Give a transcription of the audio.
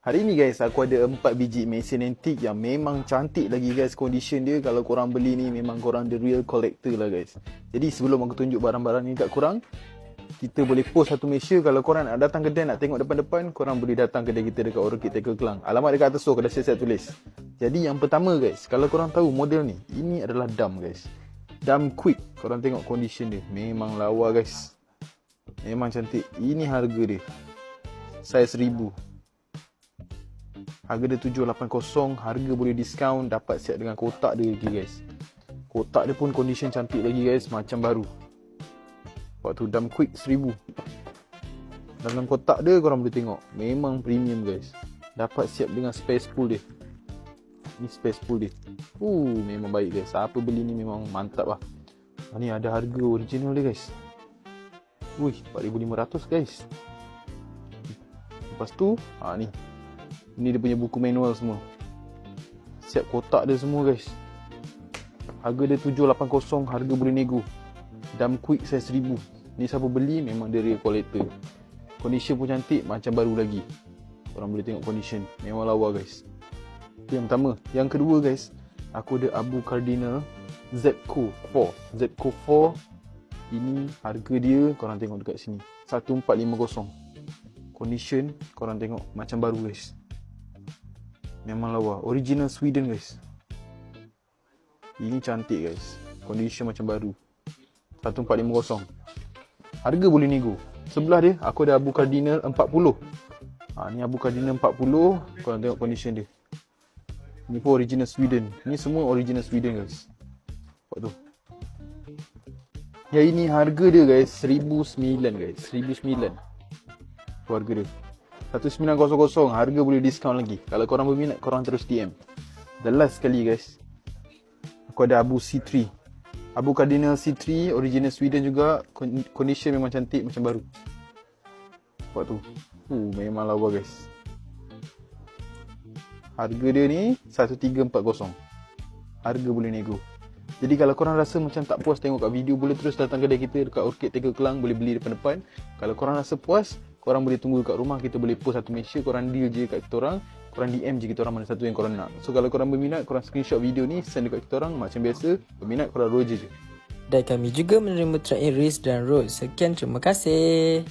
Hari ni guys, aku ada 4 biji mesin antik yang memang cantik lagi guys. Condition dia kalau korang beli ni memang korang the real collector lah guys. Jadi sebelum aku tunjuk barang-barang ni kat korang, kita boleh post satu Malaysia. Kalau korang nak datang kedai nak tengok depan-depan, korang boleh datang kedai kita dekat Orchid Tackle Kelang. Alamat dekat atas tu, aku dah siap-siap tulis. Jadi yang pertama guys, kalau korang tahu model ni, ini adalah dam guys. Dam quick. Korang tengok condition dia, memang lawa guys. Memang cantik. Ini harga dia, saiz 1000. Harga dia 780. Harga boleh diskaun, dapat siap dengan kotak dia lagi guys. Kotak dia pun condition cantik lagi guys, macam baru. Waktu dam quick 1000. Dalam kotak dia korang boleh tengok, memang premium guys. Dapat siap dengan space pool dia. Ni space pool dia. Memang baik guys. Siapa beli ni memang mantap lah. Ni ada harga original dia guys. 4,500 guys. Lepas tu ni. Ini dia punya buku manual semua. Siap kotak dia semua guys. Harga dia 780. Harga boleh nego. Dam quick saiz 1000. Ni siapa beli memang dia real collector. Condition pun cantik, macam baru lagi. Korang boleh tengok condition, memang lawa guys. Itu yang pertama. Yang kedua guys, aku ada Abu Cardinal ZCO 4. ZCO 4. Ini harga dia, korang tengok dekat sini, 1450. Condition korang tengok macam baru guys. Memang lawa. Original Sweden guys. Ini cantik guys. Condition macam baru. 1450. Harga boleh nego. Sebelah dia aku ada Abu Cardinal 40. Ni Abu Cardinal 40. Korang tengok condition dia. Ni pun original Sweden. Ni semua original Sweden guys. Nampak tu. Yang ini harga dia guys 1,900 guys. 1,900. Tu harga dia. 1900. Harga boleh diskaun lagi. Kalau korang berminat, korang terus DM. The last sekali guys, aku ada Abu C3. Abu Cardinal C3, original Sweden juga. Condition memang cantik, macam baru. Nampak tu. Memang lawa guys. Harga dia ni 1340. Harga boleh nego. Jadi kalau korang rasa macam tak puas tengok kat video, boleh terus datang kedai kita dekat Orchid Tackle Kelang. Boleh beli depan-depan. Kalau korang rasa puas, korang boleh tunggu kat rumah. Kita boleh post satu Malaysia. Korang deal je kat kita orang. Korang DM je kita orang mana satu yang korang nak. So kalau korang berminat, korang screenshot video ni, send dekat kita orang. Macam biasa, berminat korang roger je. Dan kami juga menerima track in Race dan Road. Sekian, terima kasih.